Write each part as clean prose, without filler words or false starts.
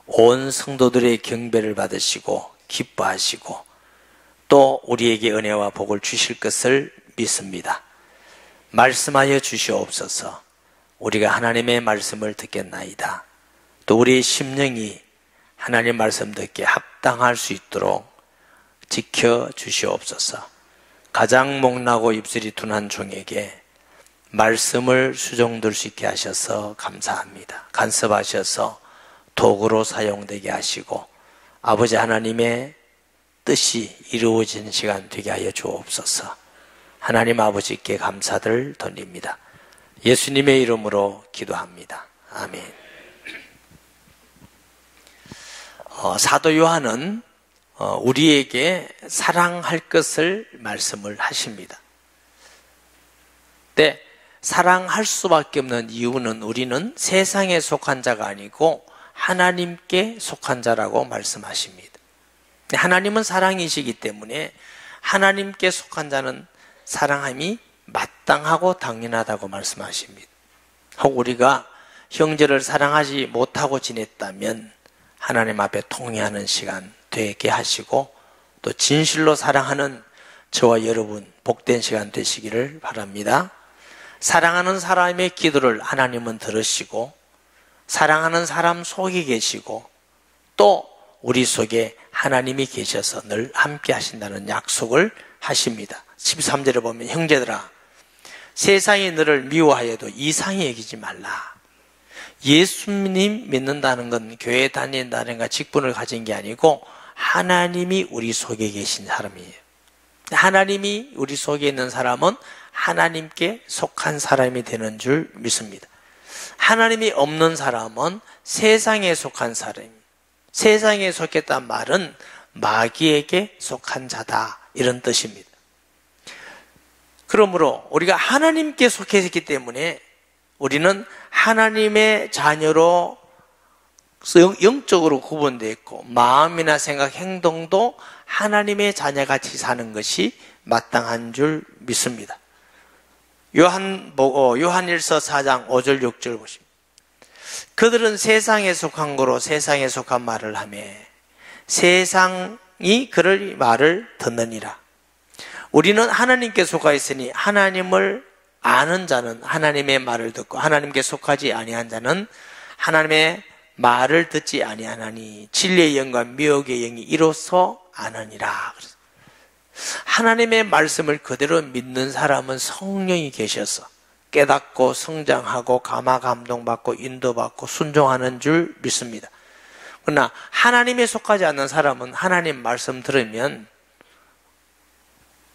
온 성도들의 경배를 받으시고 기뻐하시고 또 우리에게 은혜와 복을 주실 것을 믿습니다. 말씀하여 주시옵소서. 우리가 하나님의 말씀을 듣겠나이다. 또 우리의 심령이 하나님 말씀 듣기에 합당할 수 있도록 지켜 주시옵소서. 가장 목나고 입술이 둔한 종에게 말씀을 수종들 수 있게 하셔서 감사합니다. 간섭하셔서 도구로 사용되게 하시고 아버지 하나님의 뜻이 이루어지는 시간 되게 하여 주옵소서. 하나님 아버지께 감사를 드립니다. 예수님의 이름으로 기도합니다. 아멘. 사도 요한은 우리에게 사랑할 것을 말씀을 하십니다. 근데 사랑할 수밖에 없는 이유는 우리는 세상에 속한 자가 아니고 하나님께 속한 자라고 말씀하십니다. 하나님은 사랑이시기 때문에 하나님께 속한 자는 사랑함이 마땅하고 당연하다고 말씀하십니다. 혹 우리가 형제를 사랑하지 못하고 지냈다면 하나님 앞에 통회하는 시간 되게 하시고 또 진실로 사랑하는 저와 여러분 복된 시간 되시기를 바랍니다. 사랑하는 사람의 기도를 하나님은 들으시고 사랑하는 사람 속에 계시고 또 우리 속에 하나님이 계셔서 늘 함께 하신다는 약속을 하십니다. 13절에 보면 형제들아 세상이 너를 미워하여도 이상히 여기지 말라. 예수님 믿는다는 건 교회 다닌다는 가 직분을 가진 게 아니고 하나님이 우리 속에 계신 사람이에요. 하나님이 우리 속에 있는 사람은 하나님께 속한 사람이 되는 줄 믿습니다. 하나님이 없는 사람은 세상에 속한 사람입니다. 세상에 속했단 말은 마귀에게 속한 자다 이런 뜻입니다. 그러므로 우리가 하나님께 속해 있기 때문에 우리는 하나님의 자녀로 영적으로 구분되어 있고 마음이나 생각, 행동도 하나님의 자녀같이 사는 것이 마땅한 줄 믿습니다. 요한일서 4장 5절 6절 보십니다. 그들은 세상에 속한 거로 세상에 속한 말을 하며 세상이 그럴 말을 듣느니라. 우리는 하나님께 속하 있으니 하나님을 아는 자는 하나님의 말을 듣고 하나님께 속하지 아니한 자는 하나님의 말을 듣지 아니하나니 진리의 영과 미혹의 영이 이로써 아느니라. 하나님의 말씀을 그대로 믿는 사람은 성령이 계셔서 깨닫고 성장하고 감화 감동받고 인도받고 순종하는 줄 믿습니다. 그러나 하나님에 속하지 않는 사람은 하나님 말씀 들으면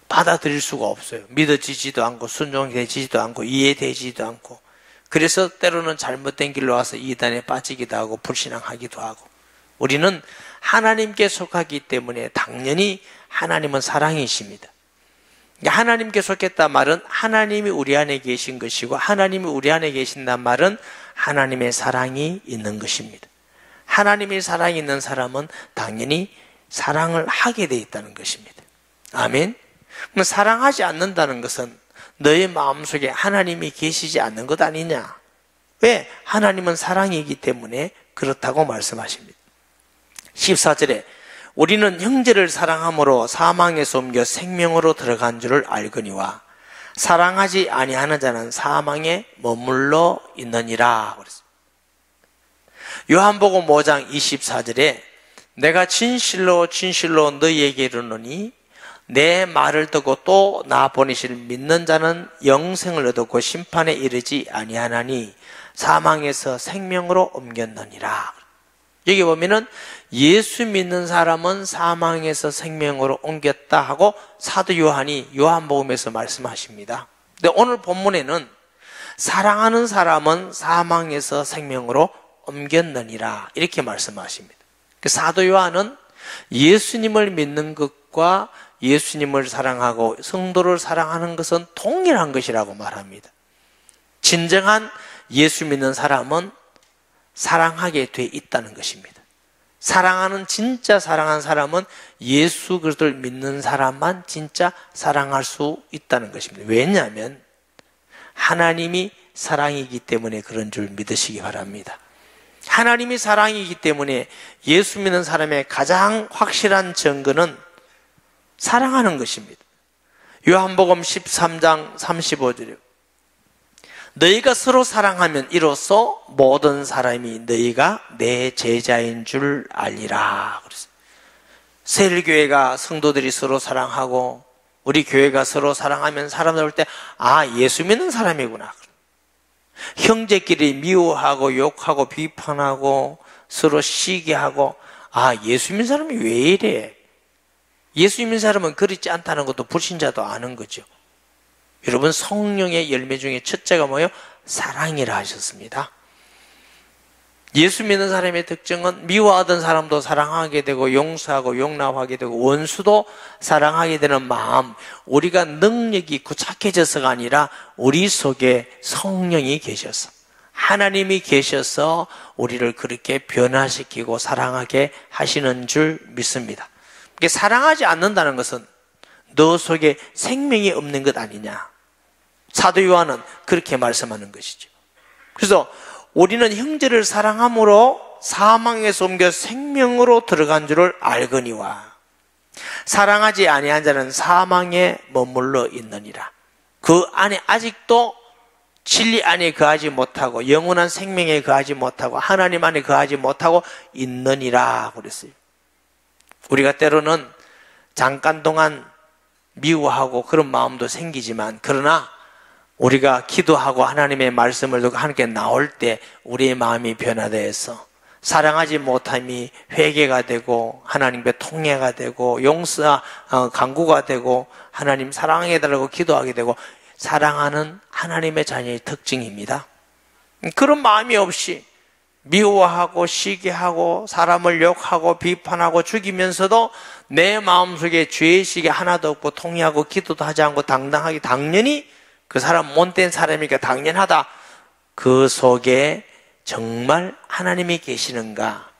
받아들일 수가 없어요. 믿어지지도 않고 순종되지도 않고 이해되지도 않고 그래서 때로는 잘못된 길로 와서 이단에 빠지기도 하고 불신앙하기도 하고 우리는 하나님께 속하기 때문에 당연히 하나님은 사랑이십니다. 하나님께 속했다 말은 하나님이 우리 안에 계신 것이고 하나님이 우리 안에 계신단 말은 하나님의 사랑이 있는 것입니다. 하나님의 사랑이 있는 사람은 당연히 사랑을 하게 돼 있다는 것입니다. 아멘. 그럼 사랑하지 않는다는 것은 너의 마음속에 하나님이 계시지 않는 것 아니냐? 왜? 하나님은 사랑이기 때문에 그렇다고 말씀하십니다. 14절에 우리는 형제를 사랑함으로 사망에서 옮겨 생명으로 들어간 줄을 알거니와 사랑하지 아니하는 자는 사망에 머물러 있느니라. 요한복음 5장 24절에 내가 진실로 너희에게 이르노니 내 말을 듣고 또 나 보내실 믿는 자는 영생을 얻었고 심판에 이르지 아니하나니 사망에서 생명으로 옮겼느니라. 여기 보면은 예수 믿는 사람은 사망에서 생명으로 옮겼다 하고 사도 요한이 요한복음에서 말씀하십니다. 근데 오늘 본문에는 사랑하는 사람은 사망에서 생명으로 옮겼느니라 이렇게 말씀하십니다. 사도 요한은 예수님을 믿는 것과 예수님을 사랑하고 성도를 사랑하는 것은 동일한 것이라고 말합니다. 진정한 예수 믿는 사람은 사랑하게 돼 있다는 것입니다. 사랑하는 진짜 사랑하는 사람은 예수 그리스도를 믿는 사람만 진짜 사랑할 수 있다는 것입니다. 왜냐하면 하나님이 사랑이기 때문에 그런 줄 믿으시기 바랍니다. 하나님이 사랑이기 때문에 예수 믿는 사람의 가장 확실한 증거는 사랑하는 것입니다. 요한복음 13장 35절이요. 너희가 서로 사랑하면 이로써 모든 사람이 너희가 내 제자인 줄 알리라. 그랬어요. 세일교회가 성도들이 서로 사랑하고 우리 교회가 서로 사랑하면 사람들 볼 때 예수 믿는 사람이구나. 형제끼리 미워하고 욕하고 비판하고 서로 시기하고 예수 믿는 사람이 왜 이래? 예수 믿는 사람은 그렇지 않다는 것도 불신자도 아는 거죠. 여러분, 성령의 열매 중에 첫째가 뭐예요? 사랑이라 하셨습니다. 예수 믿는 사람의 특징은 미워하던 사람도 사랑하게 되고 용서하고 용납하게 되고 원수도 사랑하게 되는 마음. 우리가 능력이 구착해져서가 아니라 우리 속에 성령이 계셔서, 하나님이 계셔서 우리를 그렇게 변화시키고 사랑하게 하시는 줄 믿습니다. 사랑하지 않는다는 것은 너 속에 생명이 없는 것 아니냐. 사도 요한은 그렇게 말씀하는 것이죠. 그래서 우리는 형제를 사랑함으로 사망에서 옮겨 생명으로 들어간 줄을 알거니와 사랑하지 아니한 자는 사망에 머물러 있느니라. 그 안에 아직도 진리 안에 거하지 못하고 영원한 생명에 거하지 못하고 하나님 안에 거하지 못하고 있느니라 그랬어요. 우리가 때로는 잠깐 동안 미워하고 그런 마음도 생기지만, 그러나 우리가 기도하고 하나님의 말씀을 듣고 하나님께 나올 때 우리의 마음이 변화되어서 사랑하지 못함이 회개가 되고 하나님께 통회가 되고 간구가 되고 하나님 사랑해달라고 기도하게 되고 사랑하는 하나님의 자녀의 특징입니다. 그런 마음이 없이 미워하고 시기하고 사람을 욕하고 비판하고 죽이면서도 내 마음속에 죄의식이 하나도 없고 통회하고 기도도 하지 않고 당당하게, 당연히 그 사람 못된 사람이니까 당연하다. 그 속에 정말 하나님이 계시는가?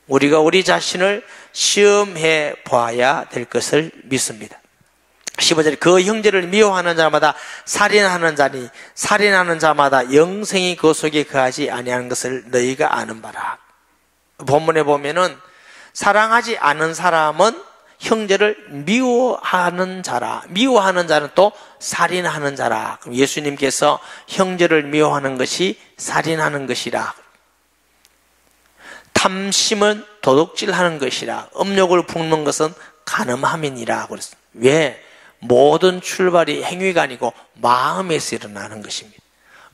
우리가 우리 자신을 시험해 봐야 될 것을 믿습니다. 15절에 그 형제를 미워하는 자마다 살인하는 자니 살인하는 자마다 영생이 그 속에 거하지 아니하는 것을 너희가 아는 바라. 본문에 보면은 사랑하지 않은 사람은 형제를 미워하는 자라. 미워하는 자는 또 살인하는 자라. 그럼 예수님께서 형제를 미워하는 것이 살인하는 것이라. 탐심은 도둑질하는 것이라. 음욕을 품는 것은 간음함이니라. 그랬어요. 왜? 모든 출발이 행위가 아니고 마음에서 일어나는 것입니다.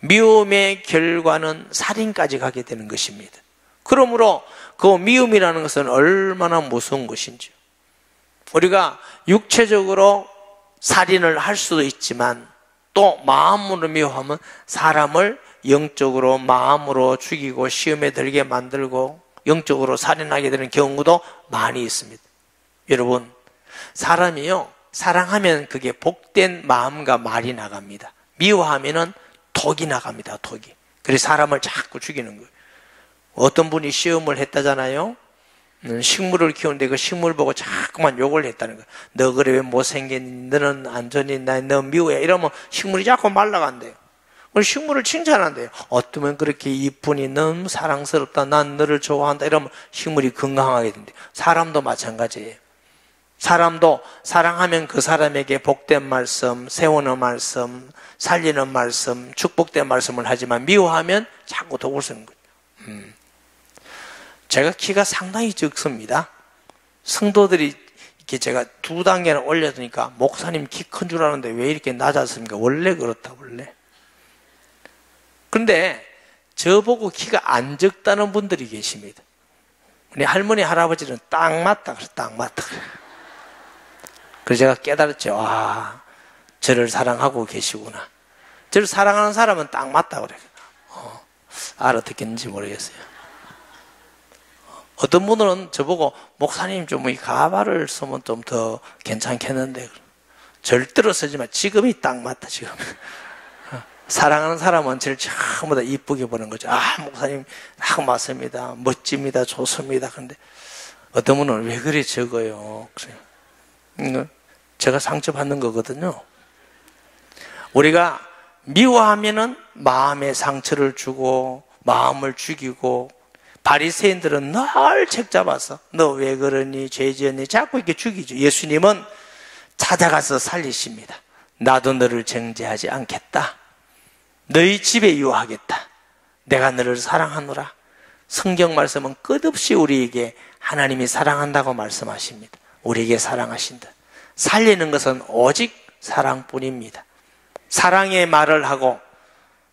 미움의 결과는 살인까지 가게 되는 것입니다. 그러므로 그 미움이라는 것은 얼마나 무서운 것인지. 우리가 육체적으로 살인을 할 수도 있지만 또 마음으로 미워하면 사람을 영적으로 마음으로 죽이고 시험에 들게 만들고 영적으로 살인하게 되는 경우도 많이 있습니다. 여러분, 사람이요, 사랑하면 그게 복된 마음과 말이 나갑니다. 미워하면은 독이 나갑니다. 독이. 그래서 사람을 자꾸 죽이는 거예요. 어떤 분이 시험을 했다잖아요. 식물을 키우는데 그 식물 보고 자꾸만 욕을 했다는 거예요. 너 그래 왜 못생겼니? 너는 안전히 너 미워해. 이러면 식물이 자꾸 말라간대요. 식물을 칭찬한대요. 어쩌면 그렇게 이쁘니 너무 사랑스럽다. 난 너를 좋아한다. 이러면 식물이 건강하게 된대요. 사람도 마찬가지예요. 사람도 사랑하면 그 사람에게 복된 말씀, 세우는 말씀, 살리는 말씀, 축복된 말씀을 하지만 미워하면 자꾸 독을 쓰는 거예요. 제가 키가 상당히 적습니다. 성도들이 이렇게 제가 2단계를 올려두니까 목사님 키 큰 줄 아는데 왜 이렇게 낮았습니까? 원래 그렇다, 원래. 그런데 저보고 키가 안 적다는 분들이 계십니다. 우리 할머니, 할아버지는 딱 맞다, 그래서 딱 맞다. 그래서 제가 깨달았죠. 저를 사랑하고 계시구나. 저를 사랑하는 사람은 딱 맞다, 그래. 알아듣겠는지 모르겠어요. 어떤 분들은 저보고 목사님 좀 이 가발을 쓰면 좀 더 괜찮겠는데 절대로 쓰지 마. 지금이 딱 맞다, 지금. 사랑하는 사람은 저를 전부 다 이쁘게 보는 거죠. 목사님 딱 맞습니다. 멋집니다. 좋습니다. 근데 어떤 분은 왜 그리 적어요? 그래요. 제가 상처받는 거거든요. 우리가 미워하면은 마음에 상처를 주고 마음을 죽이고 바리새인들은 늘 책 잡아서 너 왜 그러니 죄 지었니 자꾸 이렇게 죽이죠. 예수님은 찾아가서 살리십니다. 나도 너를 정죄하지 않겠다. 너희 집에 유하겠다. 내가 너를 사랑하노라. 성경 말씀은 끝없이 우리에게 하나님이 사랑한다고 말씀하십니다. 우리에게 사랑하신다. 살리는 것은 오직 사랑뿐입니다. 사랑의 말을 하고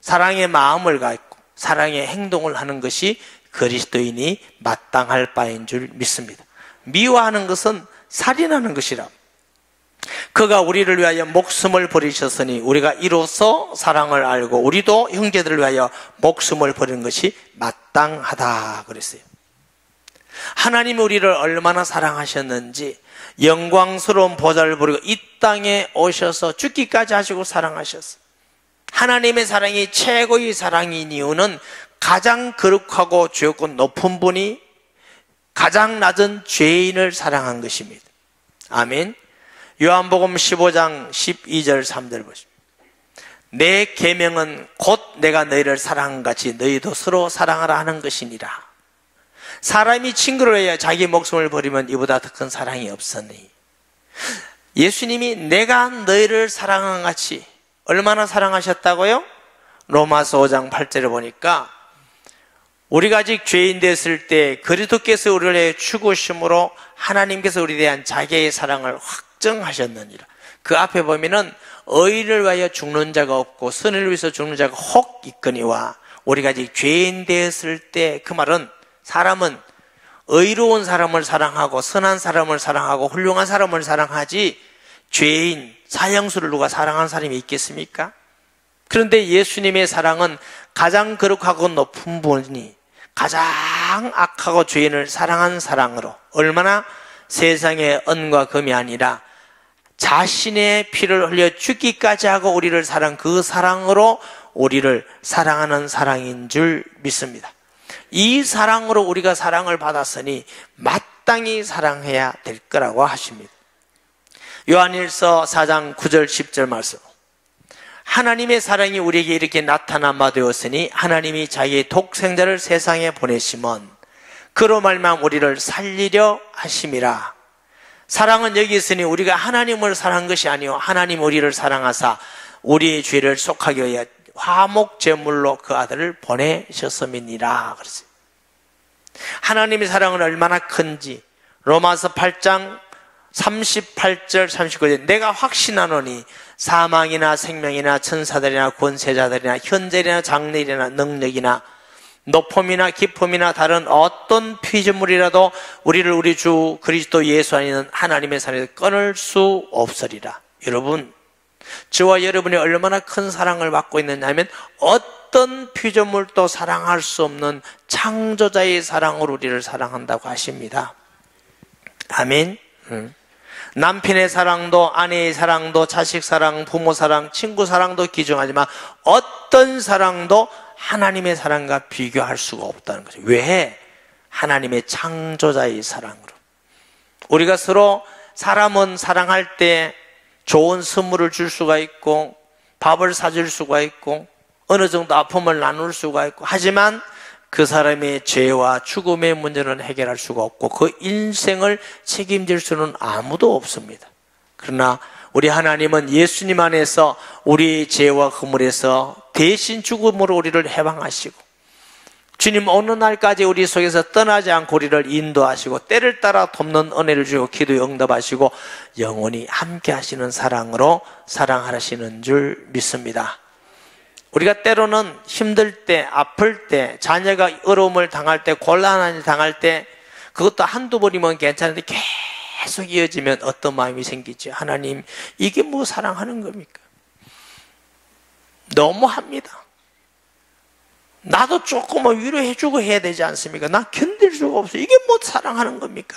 사랑의 마음을 갖고 사랑의 행동을 하는 것이 그리스도인이 마땅할 바인 줄 믿습니다. 미워하는 것은 살인하는 것이라. 그가 우리를 위하여 목숨을 버리셨으니 우리가 이로써 사랑을 알고 우리도 형제들을 위하여 목숨을 버리는 것이 마땅하다 그랬어요. 하나님이 우리를 얼마나 사랑하셨는지 영광스러운 보좌를 버리고 이 땅에 오셔서 죽기까지 하시고 사랑하셨어요. 하나님의 사랑이 최고의 사랑인 이유는 가장 거룩하고 죄없고 높은 분이 가장 낮은 죄인을 사랑한 것입니다. 아멘. 요한복음 15장 12절 3절 보십시오. 내 계명은 곧 내가 너희를 사랑한 같이 너희도 서로 사랑하라 하는 것이니라. 사람이 친구를 위하여 자기 목숨을 버리면 이보다 더 큰 사랑이 없으니. 예수님이 내가 너희를 사랑한 같이 얼마나 사랑하셨다고요? 로마서 5장 8절을 보니까 우리가 아직 죄인 됐을 때 그리스도께서 우리를 위해 죽으심으로 하나님께서 우리에 대한 자기의 사랑을 확정하셨느니라. 그 앞에 보면은 의인을 위하여 죽는 자가 없고 선을 위해서 죽는 자가 혹 있거니와 우리가 아직 죄인 되었을 때, 그 말은 사람은 의로운 사람을 사랑하고 선한 사람을 사랑하고 훌륭한 사람을 사랑하지 죄인, 사형수를 누가 사랑하는 사람이 있겠습니까? 그런데 예수님의 사랑은 가장 거룩하고 높은 분이 가장 악하고 죄인을 사랑한 사랑으로 얼마나 세상의 은과 금이 아니라 자신의 피를 흘려 죽기까지 하고 우리를 사랑, 그 사랑으로 우리를 사랑하는 사랑인 줄 믿습니다. 이 사랑으로 우리가 사랑을 받았으니 마땅히 사랑해야 될 거라고 하십니다. 요한일서 4장 9절 10절 말씀. 하나님의 사랑이 우리에게 이렇게 나타난 바 되었으니 하나님이 자기의 독생자를 세상에 보내심은 그로 말미암아 우리를 살리려 하심이라. 사랑은 여기 있으니 우리가 하나님을 사랑한 것이 아니요 하나님 우리를 사랑하사 우리의 죄를 속하기 위하여 화목 제물로 그 아들을 보내셨음이니라 그랬어요. 하나님의 사랑은 얼마나 큰지 로마서 8장 38절 39절 내가 확신하노니 사망이나 생명이나 천사들이나 권세자들이나 현재이나 장래이나 능력이나 높음이나 깊음이나 다른 어떤 피조물이라도 우리를 우리 주 그리스도 예수 안에는 하나님의 사랑에서 끊을 수 없으리라. 여러분, 저와 여러분이 얼마나 큰 사랑을 받고 있느냐 하면 어떤 피조물도 사랑할 수 없는 창조자의 사랑으로 우리를 사랑한다고 하십니다. 아멘. 남편의 사랑도 아내의 사랑도 자식 사랑, 부모 사랑, 친구 사랑도 귀중하지만 어떤 사랑도 하나님의 사랑과 비교할 수가 없다는 거죠. 왜? 하나님의 창조자의 사랑으로. 우리가 서로 사람은 사랑할 때 좋은 선물을 줄 수가 있고 밥을 사줄 수가 있고 어느 정도 아픔을 나눌 수가 있고 하지만 그 사람의 죄와 죽음의 문제는 해결할 수가 없고 그 인생을 책임질 수는 아무도 없습니다. 그러나 우리 하나님은 예수님 안에서 우리의 죄와 허물에서 대신 죽음으로 우리를 해방하시고 주님 어느 날까지 우리 속에서 떠나지 않고 우리를 인도하시고 때를 따라 돕는 은혜를 주고 기도에 응답하시고 영원히 함께 하시는 사랑으로 사랑하시는 줄 믿습니다. 우리가 때로는 힘들 때, 아플 때, 자녀가 어려움을 당할 때, 곤란한 일 당할 때 그것도 한두 번이면 괜찮은데 계속 이어지면 어떤 마음이 생기지? 하나님, 이게 뭐 사랑하는 겁니까? 너무합니다. 나도 조금은 위로해주고 해야 되지 않습니까? 나 견딜 수가 없어요. 이게 뭐 사랑하는 겁니까?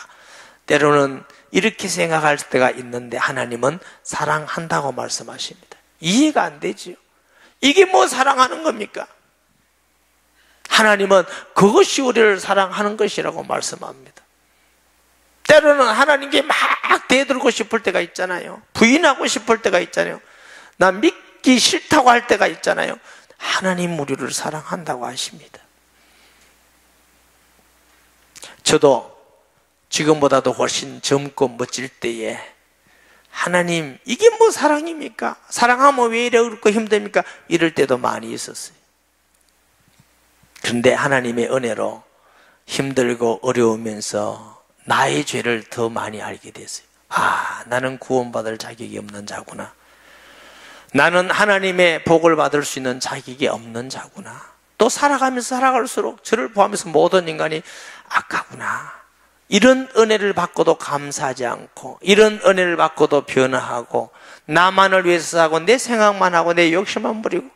때로는 이렇게 생각할 때가 있는데 하나님은 사랑한다고 말씀하십니다. 이해가 안 되지요. 이게 뭐 사랑하는 겁니까? 하나님은 그것이 우리를 사랑하는 것이라고 말씀합니다. 때로는 하나님께 막 대들고 싶을 때가 있잖아요. 부인하고 싶을 때가 있잖아요. 나 믿기 싫다고 할 때가 있잖아요. 하나님 우리를 사랑한다고 하십니다. 저도 지금보다도 훨씬 젊고 멋질 때에 하나님, 이게 뭐 사랑입니까? 사랑하면 왜 이렇게 힘듭니까? 이럴 때도 많이 있었어요. 그런데 하나님의 은혜로 힘들고 어려우면서 나의 죄를 더 많이 알게 됐어요. 아, 나는 구원받을 자격이 없는 자구나. 나는 하나님의 복을 받을 수 있는 자격이 없는 자구나. 또 살아가면서 살아갈수록 저를 포함해서 모든 인간이 악하구나. 이런 은혜를 받고도 감사하지 않고, 이런 은혜를 받고도 변화하고, 나만을 위해서 하고 내 생각만 하고 내 욕심만 부리고,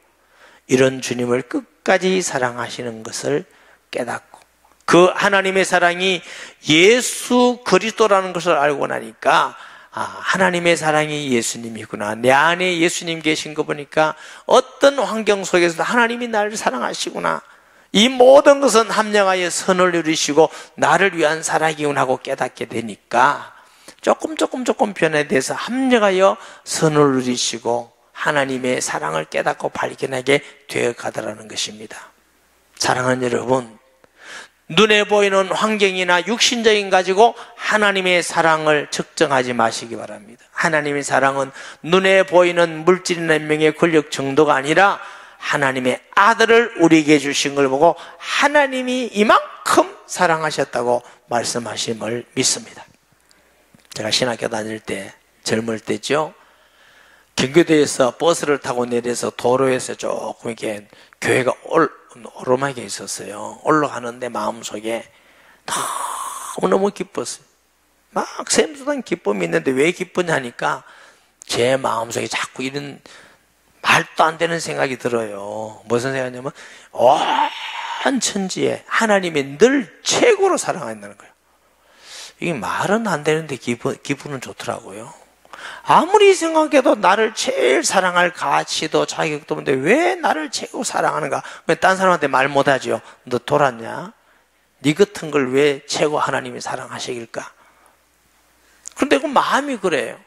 이런 주님을 끝까지 사랑하시는 것을 깨닫고, 그 하나님의 사랑이 예수 그리스도라는 것을 알고 나니까, 아, 하나님의 사랑이 예수님이구나. 내 안에 예수님 계신 거 보니까 어떤 환경 속에서도 하나님이 나를 사랑하시구나. 이 모든 것은 합력하여 선을 누리시고 나를 위한 사랑이구나 하고 깨닫게 되니까 조금 변화돼서 합력하여 선을 누리시고 하나님의 사랑을 깨닫고 발견하게 되어 가더라는 것입니다. 사랑하는 여러분, 눈에 보이는 환경이나 육신적인 가지고 하나님의 사랑을 측정하지 마시기 바랍니다. 하나님의 사랑은 눈에 보이는 물질이나 명예, 권력 정도가 아니라 하나님의 아들을 우리에게 주신 걸 보고 하나님이 이만큼 사랑하셨다고 말씀하심을 믿습니다. 제가 신학교 다닐 때, 젊을 때죠, 경기도에서 버스를 타고 내려서 도로에서 조금 이렇게 교회가 오르막에 있었어요. 올라가는데 마음속에 너무너무 기뻤어요. 막 샘솟는 기쁨이 있는데 왜 기쁘냐니까 제 마음속에 자꾸 이런 말도 안 되는 생각이 들어요. 무슨 생각이냐면 온 천지에 하나님이 늘 최고로 사랑한다는 거예요. 이게 말은 안 되는데 기분은 좋더라고요. 아무리 생각해도 나를 제일 사랑할 가치도 자격도 없는데 왜 나를 최고 사랑하는가? 왜 딴 사람한테 말 못하죠? 너 돌았냐? 네 같은 걸 왜 최고 하나님이 사랑하시길까? 그런데 그 마음이 그래요.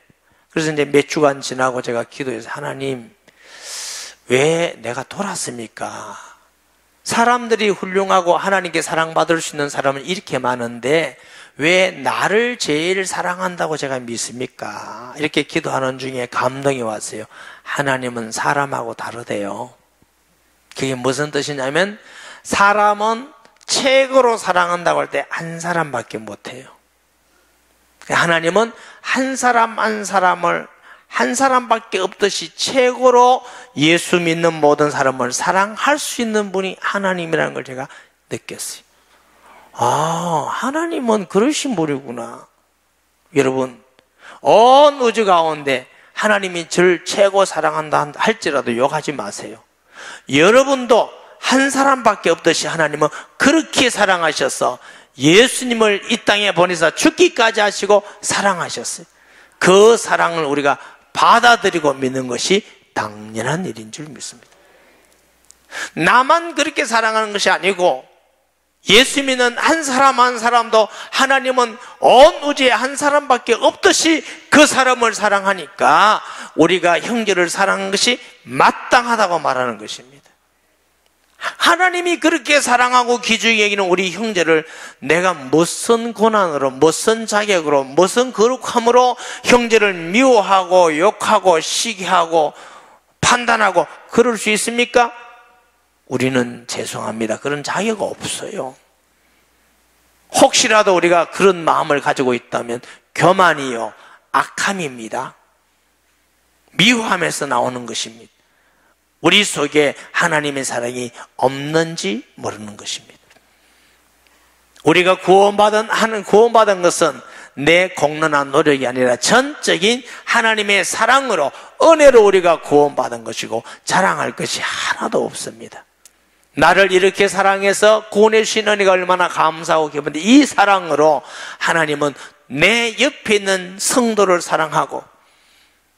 그래서 이제 몇 주간 지나고 제가 기도해서 하나님, 왜 내가 돌았습니까? 사람들이 훌륭하고 하나님께 사랑받을 수 있는 사람은 이렇게 많은데 왜 나를 제일 사랑한다고 제가 믿습니까? 이렇게 기도하는 중에 감동이 왔어요. 하나님은 사람하고 다르대요. 그게 무슨 뜻이냐면 사람은 최고로 사랑한다고 할 때 한 사람밖에 못해요. 하나님은 한 사람 한 사람을 한 사람밖에 없듯이 최고로 예수 믿는 모든 사람을 사랑할 수 있는 분이 하나님이라는 걸 제가 느꼈어요. 아, 하나님은 그러신 분이구나. 여러분, 온 우주 가운데 하나님이 저를 최고 사랑한다 할지라도 욕하지 마세요. 여러분도 한 사람밖에 없듯이 하나님은 그렇게 사랑하셔서 예수님을 이 땅에 보내서 죽기까지 하시고 사랑하셨어요. 그 사랑을 우리가 받아들이고 믿는 것이 당연한 일인 줄 믿습니다. 나만 그렇게 사랑하는 것이 아니고 예수 믿는 한 사람 한 사람도 하나님은 온 우주에 한 사람밖에 없듯이 그 사람을 사랑하니까 우리가 형제를 사랑하는 것이 마땅하다고 말하는 것입니다. 하나님이 그렇게 사랑하고 귀중히 여기는 우리 형제를 내가 무슨 고난으로, 무슨 자격으로, 무슨 거룩함으로 형제를 미워하고 욕하고 시기하고 판단하고 그럴 수 있습니까? 우리는 죄송합니다. 그런 자격 없어요. 혹시라도 우리가 그런 마음을 가지고 있다면 교만이요, 악함입니다. 미워함에서 나오는 것입니다. 우리 속에 하나님의 사랑이 없는지 모르는 것입니다. 우리가 구원받은 것은 내 공론한 노력이 아니라 전적인 하나님의 사랑으로, 은혜로 우리가 구원받은 것이고 자랑할 것이 하나도 없습니다. 나를 이렇게 사랑해서 구원해 주신 은혜가 얼마나 감사하고 기쁜데, 이 사랑으로 하나님은 내 옆에 있는 성도를 사랑하고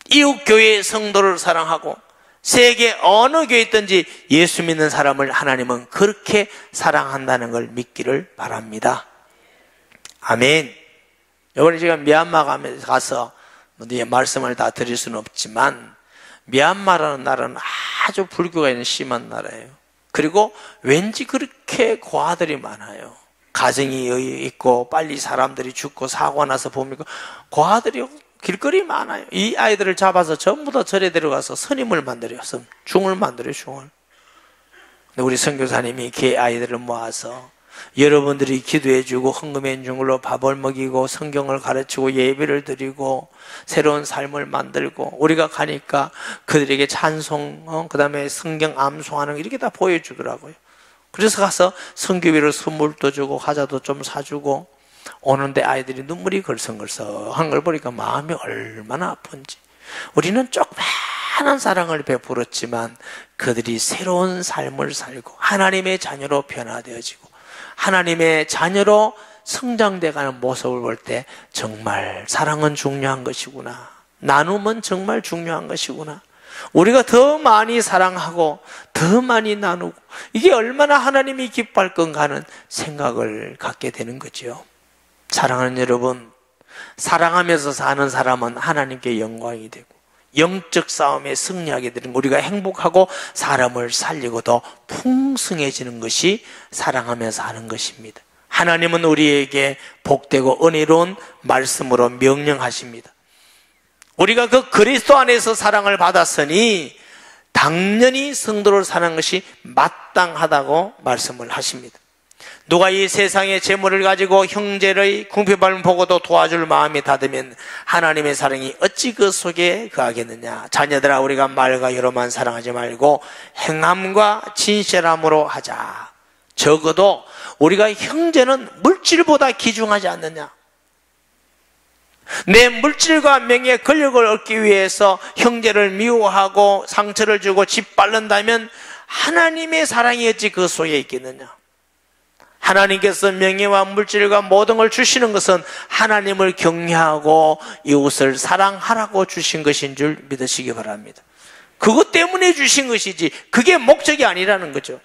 이웃교회의 성도를 사랑하고 세계 어느 교회에 있든지 예수 믿는 사람을 하나님은 그렇게 사랑한다는 걸 믿기를 바랍니다. 아멘. 이번에 제가 미얀마 가서 말씀을 다 드릴 수는 없지만 미얀마라는 나라는 아주 불교가 있는 심한 나라예요. 그리고 왠지 그렇게 고아들이 많아요. 가정이 있고 빨리 사람들이 죽고 사고가 나서 보니까 그 아들이 길거리 많아요. 이 아이들을 잡아서 전부 다 절에 데려가서 선임을 만들어요. 중을 만들어요. 중을. 근데 우리 선교사님이 그 아이들을 모아서 여러분들이 기도해주고 헌금해 준 걸로 밥을 먹이고 성경을 가르치고 예배를 드리고 새로운 삶을 만들고, 우리가 가니까 그들에게 찬송, 그 다음에 성경 암송하는 거 이렇게 다 보여주더라고요. 그래서 가서 성교비로 선물도 주고 과자도 좀 사주고 오는데 아이들이 눈물이 걸성걸성한 걸 보니까 마음이 얼마나 아픈지. 우리는 조그마한 사랑을 베풀었지만 그들이 새로운 삶을 살고 하나님의 자녀로 변화되어지고 하나님의 자녀로 성장돼가는 모습을 볼 때 정말 사랑은 중요한 것이구나, 나눔은 정말 중요한 것이구나, 우리가 더 많이 사랑하고 더 많이 나누고 이게 얼마나 하나님이 기뻐할 건가 하는 생각을 갖게 되는 거죠. 사랑하는 여러분, 사랑하면서 사는 사람은 하나님께 영광이 되고 영적 싸움에 승리하게 되는, 우리가 행복하고 사람을 살리고 더 풍성해지는 것이 사랑하면서 하는 것입니다. 하나님은 우리에게 복되고 은혜로운 말씀으로 명령하십니다. 우리가 그 그리스도 안에서 사랑을 받았으니 당연히 성도로 사는 것이 마땅하다고 말씀을 하십니다. 누가 이 세상의 재물을 가지고 형제의 궁핍함을 보고도 도와줄 마음이 닫으면 하나님의 사랑이 어찌 그 속에 거하겠느냐. 자녀들아, 우리가 말과 혀로만 사랑하지 말고 행함과 진실함으로 하자. 적어도 우리가 형제는 물질보다 귀중하지 않느냐. 내 물질과 명예, 권력을 얻기 위해서 형제를 미워하고 상처를 주고 짓밟는다면 하나님의 사랑이 어찌 그 속에 있겠느냐. 하나님께서 명예와 물질과 모든 걸 주시는 것은 하나님을 경외하고 이웃을 사랑하라고 주신 것인 줄 믿으시기 바랍니다. 그것 때문에 주신 것이지 그게 목적이 아니라는 거죠.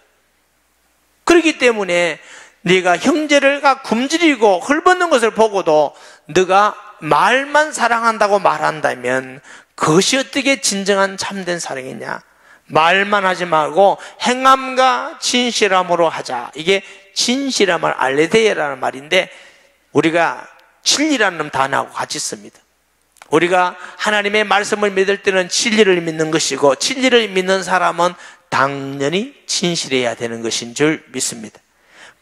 그렇기 때문에 네가 형제를 굶주리고 헐벗는 것을 보고도 네가 말만 사랑한다고 말한다면 그것이 어떻게 진정한 참된 사랑이냐. 말만 하지 말고 행함과 진실함으로 하자. 이게 진실함을 알레데이라는 말인데 우리가 진리라는 단어하고 같이 씁니다. 우리가 하나님의 말씀을 믿을 때는 진리를 믿는 것이고 진리를 믿는 사람은 당연히 진실해야 되는 것인 줄 믿습니다.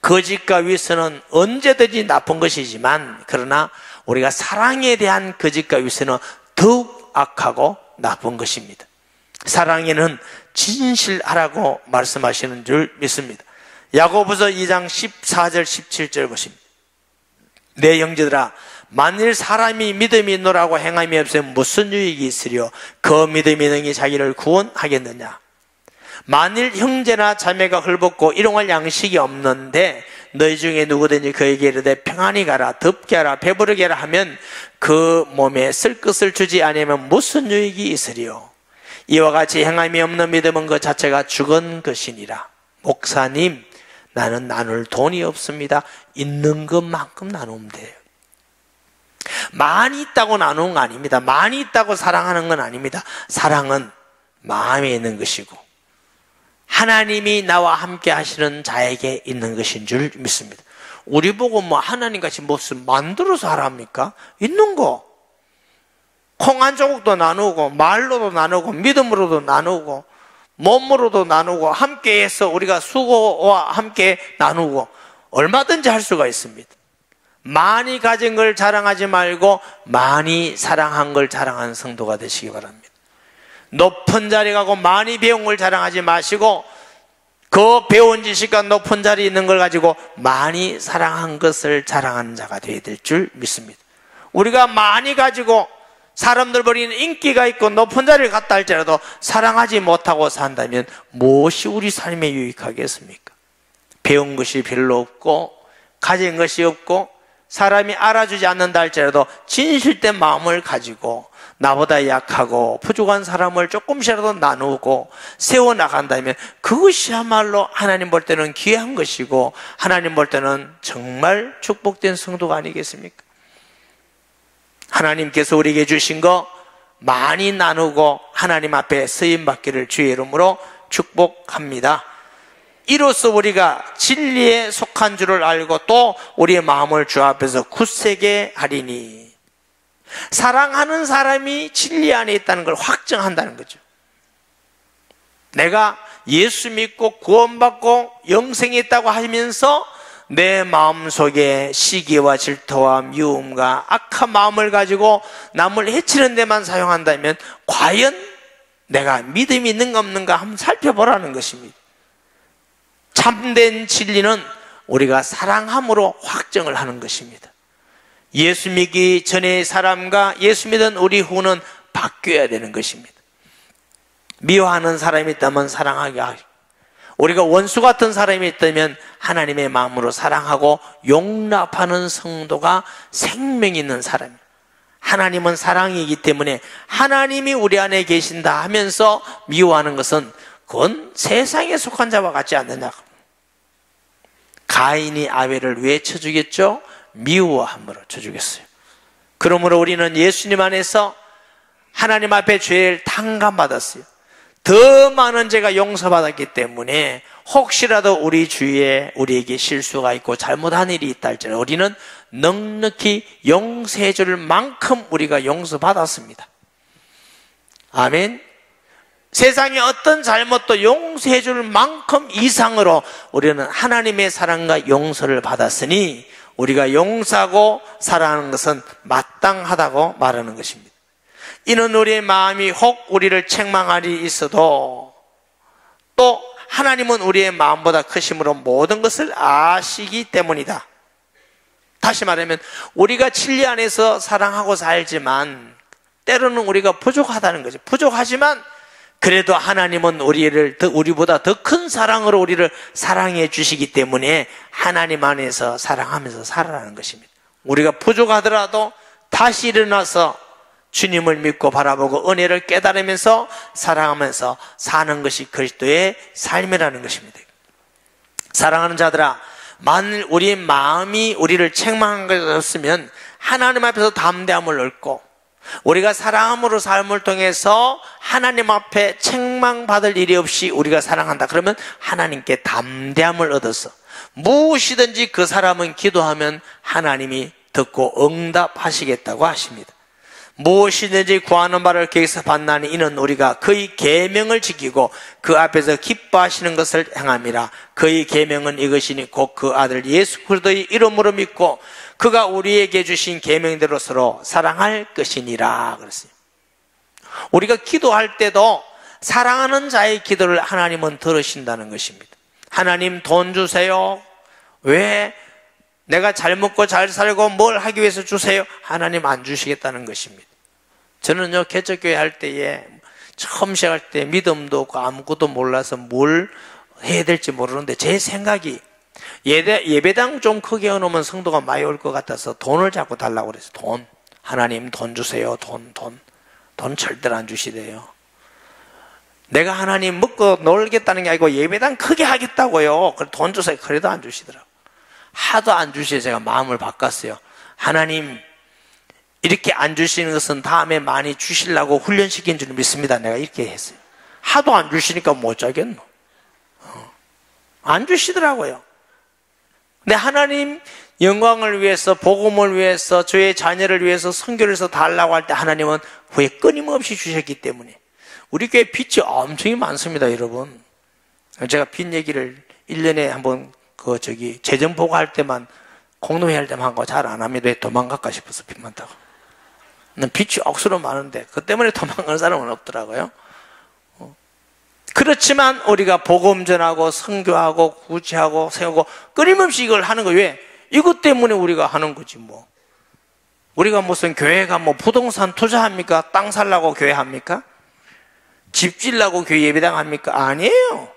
거짓과 위선은 언제든지 나쁜 것이지만 그러나 우리가 사랑에 대한 거짓과 위선은 더욱 악하고 나쁜 것입니다. 사랑에는 진실하라고 말씀하시는 줄 믿습니다. 야고보서 2장 14절 17절 보십니다. 내 형제들아, 만일 사람이 믿음이 있노라고 행함이 없으면 무슨 유익이 있으려? 그 믿음이 능히 자기를 구원하겠느냐? 만일 형제나 자매가 헐벗고 일용할 양식이 없는데 너희 중에 누구든지 그에게 이르되 평안히 가라, 덥게 하라, 배부르게 하라 하면 그 몸에 쓸 것을 주지 아니하면 무슨 유익이 있으리요? 이와 같이 행함이 없는 믿음은 그 자체가 죽은 것이니라. 목사님, 나는 나눌 돈이 없습니다. 있는 것만큼 나누면 돼요. 많이 있다고 나누는 거 아닙니다. 많이 있다고 사랑하는 건 아닙니다. 사랑은 마음에 있는 것이고 하나님이 나와 함께 하시는 자에게 있는 것인 줄 믿습니다. 우리 보고 하나님같이 무슨 만들어서 하랍니까? 있는 거. 콩 한 조각도 나누고 말로도 나누고 믿음으로도 나누고 몸으로도 나누고 함께해서 우리가 수고와 함께 나누고 얼마든지 할 수가 있습니다. 많이 가진 걸 자랑하지 말고 많이 사랑한 걸 자랑하는 성도가 되시기 바랍니다. 높은 자리 가고 많이 배운 걸 자랑하지 마시고 그 배운 지식과 높은 자리에 있는 걸 가지고 많이 사랑한 것을 자랑하는 자가 되어야 될 줄 믿습니다. 우리가 많이 가지고 사람들 버리는 인기가 있고 높은 자리를 갔다 할지라도 사랑하지 못하고 산다면 무엇이 우리 삶에 유익하겠습니까? 배운 것이 별로 없고 가진 것이 없고 사람이 알아주지 않는다 할지라도 진실된 마음을 가지고 나보다 약하고 부족한 사람을 조금씩이라도 나누고 세워나간다면 그것이야말로 하나님 볼 때는 귀한 것이고 하나님 볼 때는 정말 축복된 성도가 아니겠습니까? 하나님께서 우리에게 주신 거 많이 나누고 하나님 앞에 쓰임받기를 주의 이름으로 축복합니다. 이로써 우리가 진리에 속한 줄을 알고 또 우리의 마음을 주 앞에서 굳세게 하리니. 사랑하는 사람이 진리 안에 있다는 걸 확정한다는 거죠. 내가 예수 믿고 구원받고 영생이 있다고 하면서 내 마음속에 시기와 질투와 미움과 악한 마음을 가지고 남을 해치는 데만 사용한다면 과연 내가 믿음이 있는가 없는가 한번 살펴보라는 것입니다. 참된 진리는 우리가 사랑함으로 확정을 하는 것입니다. 예수 믿기 전의 사람과 예수 믿은 우리 후는 바뀌어야 되는 것입니다. 미워하는 사람이 있다면 사랑하게 하고, 우리가 원수 같은 사람이 있다면 하나님의 마음으로 사랑하고 용납하는 성도가 생명 있는 사람이에요. 하나님은 사랑이기 때문에 하나님이 우리 안에 계신다 하면서 미워하는 것은 그건 세상에 속한 자와 같지 않느냐. 가인이 아벨을 왜 쳐주겠죠? 미워함으로 쳐주겠어요. 그러므로 우리는 예수님 안에서 하나님 앞에 죄를 탕감받았어요. 더 많은 죄가 용서받았기 때문에 혹시라도 우리 주위에 우리에게 실수가 있고 잘못한 일이 있다 할지라도 우리는 넉넉히 용서해 줄 만큼 우리가 용서받았습니다. 아멘. 세상의 어떤 잘못도 용서해 줄 만큼 이상으로 우리는 하나님의 사랑과 용서를 받았으니 우리가 용서하고 사랑하는 것은 마땅하다고 말하는 것입니다. 이는 우리의 마음이 혹 우리를 책망하리 있어도 또 하나님은 우리의 마음보다 크심으로 모든 것을 아시기 때문이다. 다시 말하면 우리가 진리 안에서 사랑하고 살지만 때로는 우리가 부족하다는 거죠. 부족하지만 그래도 하나님은 우리보다 더 큰 사랑으로 우리를 사랑해 주시기 때문에 하나님 안에서 사랑하면서 살아가는 것입니다. 우리가 부족하더라도 다시 일어나서 주님을 믿고 바라보고 은혜를 깨달으면서 사랑하면서 사는 것이 그리스도의 삶이라는 것입니다. 사랑하는 자들아, 만일 우리의 마음이 우리를 책망한 것이었으면 하나님 앞에서 담대함을 얻고 우리가 사랑함으로 삶을 통해서 하나님 앞에 책망받을 일이 없이 우리가 사랑한다. 그러면 하나님께 담대함을 얻어서 무엇이든지 그 사람은 기도하면 하나님이 듣고 응답하시겠다고 하십니다. 무엇이든지 구하는 바를 계획해서 받나니 이는 우리가 그의 계명을 지키고 그 앞에서 기뻐하시는 것을 행함이라. 그의 계명은 이것이니 곧 그 아들 예수 그리스도의 이름으로 믿고 그가 우리에게 주신 계명대로 서로 사랑할 것이니라 그랬어요. 우리가 기도할 때도 사랑하는 자의 기도를 하나님은 들으신다는 것입니다. 하나님 돈 주세요. 왜? 내가 잘 먹고 잘 살고 뭘 하기 위해서 주세요. 하나님 안 주시겠다는 것입니다. 저는요, 개척교회 할 때에 처음 시작할 때 믿음도 없고 아무것도 몰라서 뭘 해야 될지 모르는데 제 생각이 예배당 좀 크게 해놓으면 성도가 많이 올 것 같아서 돈을 자꾸 달라고 그랬어요. 돈. 하나님 돈 주세요. 돈 절대로 안 주시대요. 내가 하나님 먹고 놀겠다는 게 아니고 예배당 크게 하겠다고요. 돈 주세요. 그래도 안 주시더라고요. 하도 안 주시에 제가 마음을 바꿨어요. 하나님 이렇게 안 주시는 것은 다음에 많이 주시려고 훈련시킨 줄 믿습니다. 내가 이렇게 했어요. 하도 안 주시니까 못 자겠노. 안 주시더라고요. 근데 하나님 영광을 위해서 복음을 위해서 저의 자녀를 위해서 선교를 해서 달라고 할 때 하나님은 후에 끊임없이 주셨기 때문에 우리 교회 빚이 엄청 많습니다. 여러분, 제가 빚 얘기를 1년에 한번 재정 보고할 때만 공동회 할 때만 한 거 잘 안 합니다. 왜 도망갈까 싶어서 빚 많다고. 빚이 억수로 많은데 그 때문에 도망가는 사람은 없더라고요. 그렇지만 우리가 복음 전하고 선교하고 구제하고 세우고 끊임없이 이걸 하는 거 왜? 이것 때문에 우리가 하는 거지 뭐. 우리가 무슨 교회가 뭐 부동산 투자합니까? 땅 살라고 교회 합니까? 집 질라고 교회 예배당 합니까? 아니에요.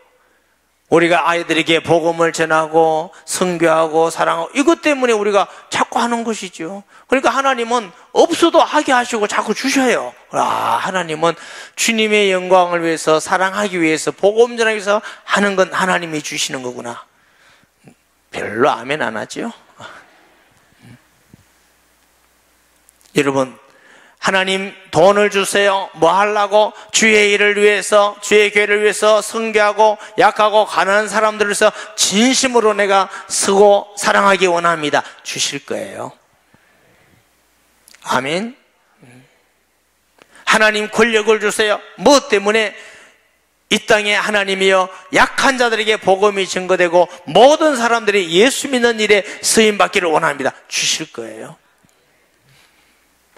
우리가 아이들에게 복음을 전하고 선교하고 사랑하고 이것 때문에 우리가 자꾸 하는 것이죠. 그러니까 하나님은 없어도 하게 하시고 자꾸 주셔요. 하나님은 주님의 영광을 위해서 사랑하기 위해서 복음 전하기 위해서 하는 건 하나님이 주시는 거구나. 별로 아멘 안 하죠. 여러분, 하나님 돈을 주세요. 뭐 하려고? 주의 일을 위해서, 주의 교회를 위해서 선교하고 약하고 가난한 사람들을 위해서 진심으로 내가 쓰고 사랑하기 원합니다. 주실 거예요. 아멘. 하나님 권력을 주세요. 무엇 때문에? 이 땅에 하나님이여 약한 자들에게 복음이 증거되고 모든 사람들이 예수 믿는 일에 쓰임받기를 원합니다. 주실 거예요.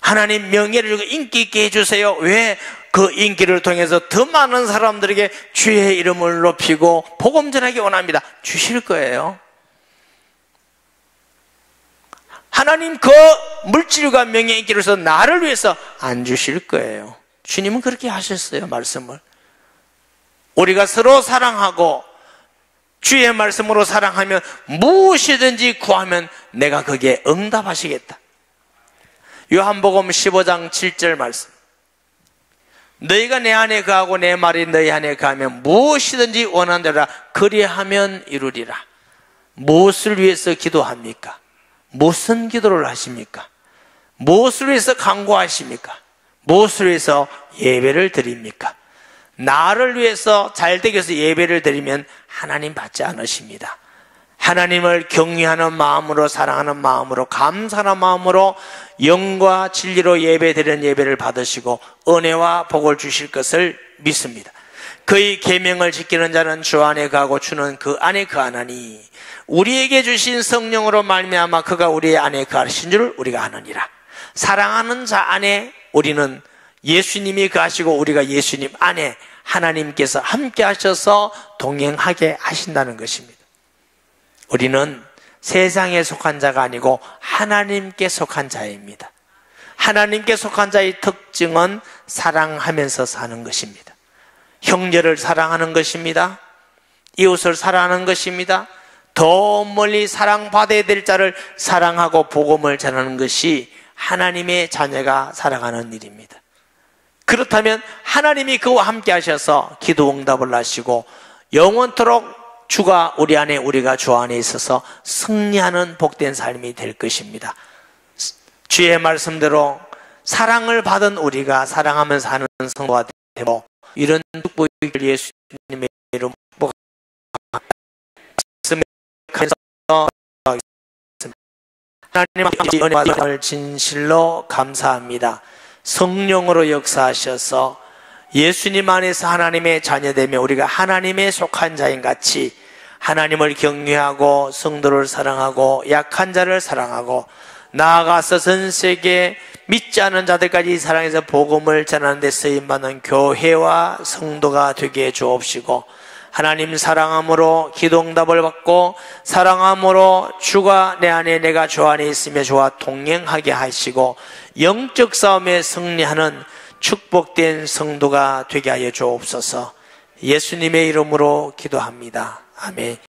하나님 명예를 주고 인기 있게 해주세요. 왜? 그 인기를 통해서 더 많은 사람들에게 주의 이름을 높이고 복음 전하기 원합니다. 주실 거예요. 하나님 그 물질과 명예 인기를 위해서 나를 위해서 안 주실 거예요. 주님은 그렇게 하셨어요. 말씀을. 우리가 서로 사랑하고 주의 말씀으로 사랑하면 무엇이든지 구하면 내가 거기에 응답하시겠다. 요한복음 15장 7절 말씀. 너희가 내 안에 거하고 내 말이 너희 안에 거하면 무엇이든지 원하는 대로 그리하면 이루리라. 무엇을 위해서 기도합니까? 무슨 기도를 하십니까? 무엇을 위해서 간구하십니까? 무엇을 위해서 예배를 드립니까? 나를 위해서 잘되기 위해서 예배를 드리면 하나님 받지 않으십니다. 하나님을 경외하는 마음으로, 사랑하는 마음으로, 감사하는 마음으로 영과 진리로 예배드리는 예배를 받으시고 은혜와 복을 주실 것을 믿습니다. 그의 계명을 지키는 자는 주 안에 거하고 주는 그 안에 거하나니 우리에게 주신 성령으로 말미암아 그가 우리 안에 거하신 줄 우리가 아느니라. 사랑하는 자 안에 우리는 예수님이 거하시고 우리가 예수님 안에 하나님께서 함께 하셔서 동행하게 하신다는 것입니다. 우리는 세상에 속한 자가 아니고 하나님께 속한 자입니다. 하나님께 속한 자의 특징은 사랑하면서 사는 것입니다. 형제를 사랑하는 것입니다. 이웃을 사랑하는 것입니다. 더 멀리 사랑받아야 될 자를 사랑하고 복음을 전하는 것이 하나님의 자녀가 살아가는 일입니다. 그렇다면 하나님이 그와 함께 하셔서 기도 응답을 하시고 영원토록 주가 우리 안에 우리가 주 안에 있어서 승리하는 복된 삶이 될 것입니다. 주의 말씀대로 사랑을 받은 우리가 사랑하면서 사는 성도가 되고 이런 축복을 예수님의 이름으로 하나님 은혜와 사랑을 진실로 감사합니다. 성령으로 역사하셔서 예수님 안에서 하나님의 자녀되며 우리가 하나님의 속한 자인 같이 하나님을 경외하고 성도를 사랑하고 약한 자를 사랑하고 나아가서 전 세계 믿지 않는 자들까지 사랑해서 복음을 전하는 데 쓰임받는 교회와 성도가 되게 해 주옵시고 하나님 사랑함으로 기도응답을 받고 사랑함으로 주가 내 안에 내가 주 안에 있으며 주와 동행하게 하시고 영적 싸움에 승리하는 축복된 성도가 되게 하여 주옵소서. 예수님의 이름으로 기도합니다. 아멘.